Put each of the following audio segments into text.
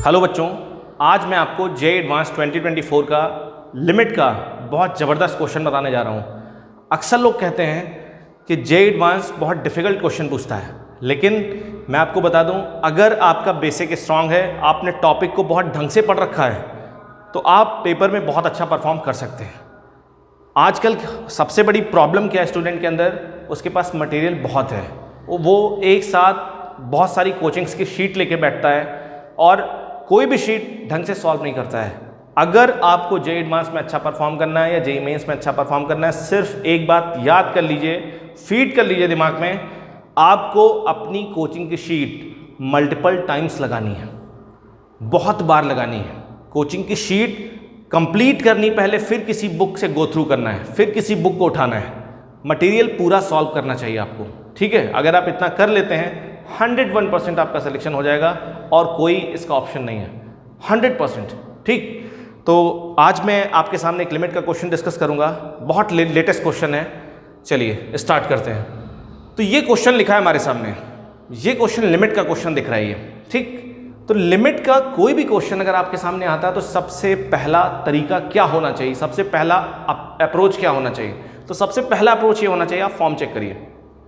Hello बच्चों, आज मैं आपको जे एडवांस 2024 का लिमिट का बहुत ज़बरदस्त क्वेश्चन बताने जा रहा हूँ। अक्सर लोग कहते हैं कि जे एडवांस बहुत डिफ़िकल्ट क्वेश्चन पूछता है, लेकिन मैं आपको बता दूँ, अगर आपका बेसिक स्ट्रांग है, आपने टॉपिक को बहुत ढंग से पढ़ रखा है, तो आप पेपर में बहुत अच्छा परफॉर्म कर सकते हैं। आजकल सबसे बड़ी प्रॉब्लम क्या है स्टूडेंट के अंदर, उसके पास मटेरियल बहुत है, वो एक साथ बहुत सारी कोचिंग्स की शीट लेके बैठता है और कोई भी शीट ढंग से सॉल्व नहीं करता है। अगर आपको जे एडवांस में अच्छा परफॉर्म करना है या जे मेंस में अच्छा परफॉर्म करना है, सिर्फ एक बात याद कर लीजिए, फीड कर लीजिए दिमाग में, आपको अपनी कोचिंग की शीट मल्टीपल टाइम्स लगानी है, बहुत बार लगानी है। कोचिंग की शीट कंप्लीट करनी पहले, फिर किसी बुक से गो थ्रू करना है, फिर किसी बुक को उठाना है, मटेरियल पूरा सॉल्व करना चाहिए आपको। ठीक है, अगर आप इतना कर लेते हैं 101% आपका सिलेक्शन हो जाएगा और कोई इसका ऑप्शन नहीं है, 100%। ठीक, तो आज मैं आपके सामने एक लिमिट का क्वेश्चन डिस्कस करूंगा, बहुत लेटेस्ट क्वेश्चन है। चलिए स्टार्ट करते हैं। तो ये क्वेश्चन लिखा है हमारे सामने, ये क्वेश्चन लिमिट का क्वेश्चन दिख रहा है ये। ठीक, तो लिमिट का कोई भी क्वेश्चन अगर आपके सामने आता है तो सबसे पहला तरीका क्या होना चाहिए, सबसे पहला अप्रोच क्या होना चाहिए? तो सबसे पहला अप्रोच ये होना चाहिए, आप फॉर्म चेक करिए।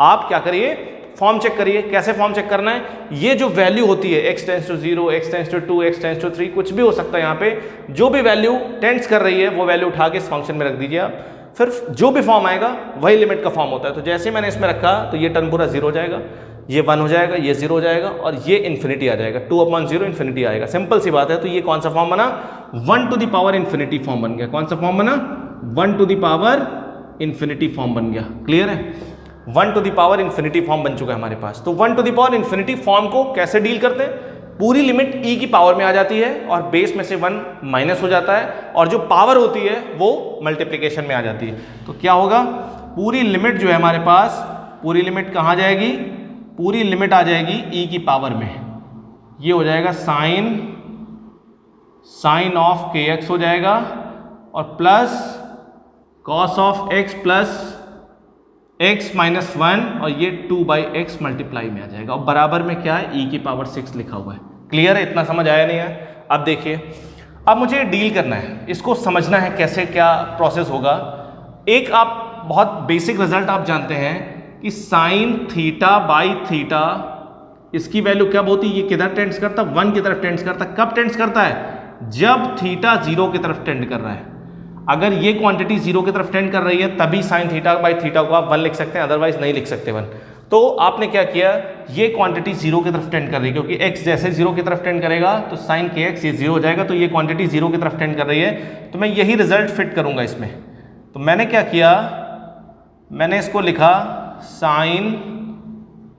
आप क्या करिए? फॉर्म चेक करिए। कैसे फॉर्म चेक करना है? ये जो वैल्यू होती है x tends to 0, x tends to 2, x tends to 3, कुछ भी हो सकता है, यहाँ पे जो भी वैल्यू टेंड्स कर रही है वो वैल्यू उठा के इस फंक्शन में रख दीजिए आप, फिर जो भी फॉर्म आएगा वही लिमिट का फॉर्म होता है। तो जैसे मैंने इसमें रखा तो ये टर्म पूरा 0 हो जाएगा, ये 1 हो जाएगा, ये 0 हो जाएगा और ये इन्फिनिटी आ जाएगा, 2/0 इन्फिनिटी आएगा। सिंपल सी बात है। तो ये कौन सा फॉर्म बना? 1 to the power infinity form बन गया। कौन सा फॉर्म बना? 1 to the power infinity form बन गया। क्लियर है? 1 to the power infinity form बन चुका है हमारे पास। तो 1 to the power infinity form को कैसे डील करते हैं? पूरी लिमिट e की पावर में आ जाती है और बेस में से 1 माइनस हो जाता है और जो पावर होती है वो मल्टीप्लिकेशन में आ जाती है। तो क्या होगा? पूरी लिमिट जो है हमारे पास, पूरी लिमिट कहाँ जाएगी? पूरी लिमिट आ जाएगी e की पावर में। ये हो जाएगा साइन ऑफ kx हो जाएगा और plus cos of x plus x minus 1 और ये 2/x मल्टीप्लाई में आ जाएगा और बराबर में क्या है? e की पावर 6 लिखा हुआ है। क्लियर है? इतना समझ आया नहीं है? अब देखिए, अब मुझे डील करना है, इसको समझना है कैसे क्या प्रोसेस होगा। एक आप बहुत बेसिक रिजल्ट आप जानते हैं कि साइन थीटा बाई थीटा, इसकी वैल्यू क्या होती है? ये किधर टेंड्स करता? 1 की तरफ टेंड्स करता। कब टेंड्स करता है? जब थीटा 0 की तरफ टेंड कर रहा है। अगर ये क्वांटिटी 0 की तरफ टेंड कर रही है तभी साइन थीटा बाई थीटा को आप 1 लिख सकते हैं, अदरवाइज नहीं लिख सकते 1। तो आपने क्या किया? ये क्वांटिटी 0 की तरफ टेंड कर रही है, क्योंकि x जैसे 0 की तरफ टेंड करेगा तो साइन kx ये 0 हो जाएगा। तो ये क्वांटिटी 0 की तरफ टेंड कर रही है, तो मैं यही रिजल्ट फिट करूंगा इसमें। तो मैंने क्या किया? मैंने इसको लिखा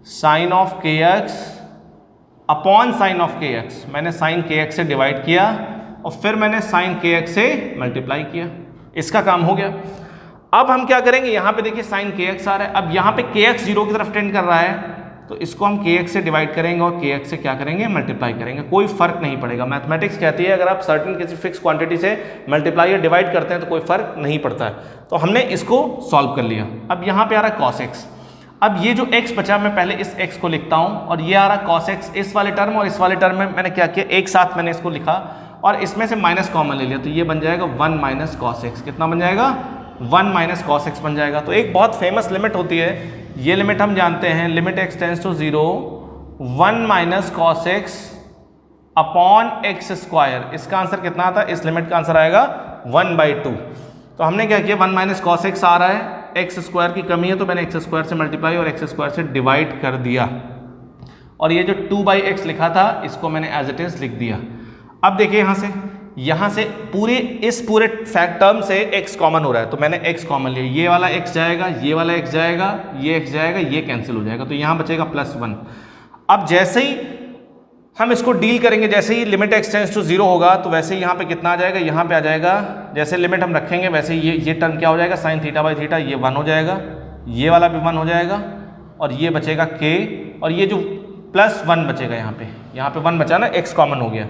sine of kx upon sine of kx। मैंने साइन kx से डिवाइड किया और फिर मैंने साइन kx से मल्टीप्लाई किया। इसका काम हो गया। अब हम क्या करेंगे? यहाँ पे देखिए साइन kx आ रहा है, अब यहाँ पे kx 0 की तरफ टेंड कर रहा है तो इसको हम kx से डिवाइड करेंगे और kx से क्या करेंगे? मल्टीप्लाई करेंगे। कोई फर्क नहीं पड़ेगा। मैथमेटिक्स कहती है अगर आप सर्टेन किसी फिक्स क्वांटिटी से मल्टीप्लाई या डिवाइड करते हैं तो कोई फर्क नहीं पड़ता है। तो हमने इसको सॉल्व कर लिया। अब यहाँ पे आ रहा है cos x। अब ये जो x बचा, मैं पहले इस x को लिखता हूँ और ये आ रहा cos x, इस वाले टर्म और इस वाले टर्म में मैंने क्या किया? एक साथ मैंने इसको लिखा और इसमें से माइनस कॉमन ले लिया, तो ये बन जाएगा 1 माइनस कॉस एक्स। कितना बन जाएगा? 1 माइनस कॉस एक्स बन जाएगा। तो एक बहुत फेमस लिमिट होती है, ये लिमिट हम जानते हैं, limit x tends to 0, 1 minus cos x upon x square. इसका आंसर कितना आता है? इस लिमिट का आंसर आएगा 1/2। तो हमने क्या किया? 1 माइनस कॉस एक्स आ रहा है, एक्स स्क्वायर की कमी है तो मैंने एक्स स्क्वायर से मल्टीप्लाई और एक्स स्क्वायर से डिवाइड कर दिया और ये जो 2/x लिखा था इसको मैंने एज इट इज लिख दिया। अब देखिए यहाँ से इस पूरे फैक्ट टर्म से x कॉमन हो रहा है तो मैंने x कॉमन लिया। ये वाला x जाएगा, ये वाला x जाएगा, ये x जाएगा, ये कैंसिल हो जाएगा, तो यहाँ बचेगा +1। अब जैसे ही हम इसको डील करेंगे, जैसे ही लिमिट x टेंड्स टू 0 होगा तो वैसे ही यहाँ पे कितना आ जाएगा? यहाँ पे आ जाएगा, जैसे लिमिट हम रखेंगे वैसे ही ये टर्म क्या हो जाएगा? साइन थीटा बाई थीटा, ये 1 हो जाएगा, ये वाला भी 1 हो जाएगा और ये बचेगा k और ये जो +1 बचेगा यहाँ पे 1 बचा ना, x कॉमन हो गया,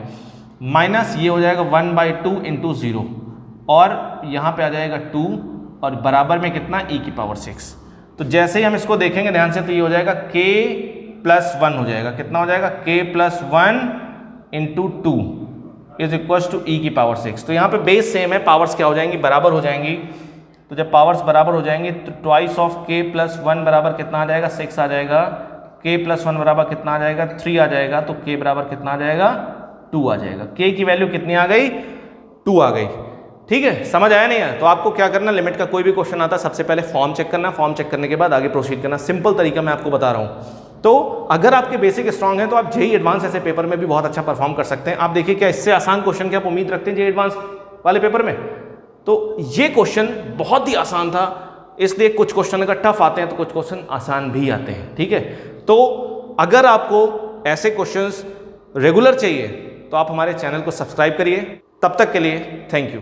माइनस ये हो जाएगा 1/2 इंटू 0 और यहाँ पे आ जाएगा 2 और बराबर में कितना? e की पावर 6। तो जैसे ही हम इसको देखेंगे ध्यान से तो ये हो जाएगा k +1 हो जाएगा। कितना हो जाएगा? k +1 into 2 is equal to e की पावर 6। तो यहाँ पे बेस सेम है, पावर्स क्या हो जाएंगी, बराबर हो जाएंगी। तो जब पावर्स बराबर हो जाएंगी तो ट्वाइस ऑफ k प्लस 1 बराबर कितना आ जाएगा, 6 आ जाएगा। k प्लस 1 बराबर कितना आ जाएगा, 3 आ जाएगा। तो k बराबर कितना आ जाएगा, 2 आ जाएगा। k की वैल्यू कितनी आ गई, 2 आ गई। ठीक है, समझ आया नहीं है? तो आपको क्या करना, लिमिट का कोई भी क्वेश्चन आता है सबसे पहले फॉर्म चेक करना, फॉर्म चेक करने के बाद आगे प्रोसीड करना। सिंपल तरीका मैं आपको बता रहा हूँ। तो अगर आपके बेसिक स्ट्रांग है तो आप जेईई एडवांस ऐसे पेपर में भी बहुत अच्छा परफॉर्म कर सकते हैं। आप देखिए क्या इससे आसान क्वेश्चन की आप उम्मीद रखते हैं जेईई एडवांस वाले पेपर में? तो ये क्वेश्चन बहुत ही आसान था, इसलिए कुछ क्वेश्चन अगर टफ आते हैं तो कुछ क्वेश्चन आसान भी आते हैं। ठीक है, तो अगर आपको ऐसे क्वेश्चंस रेगुलर चाहिए तो आप हमारे चैनल को सब्सक्राइब करिए। तब तक के लिए थैंक यू।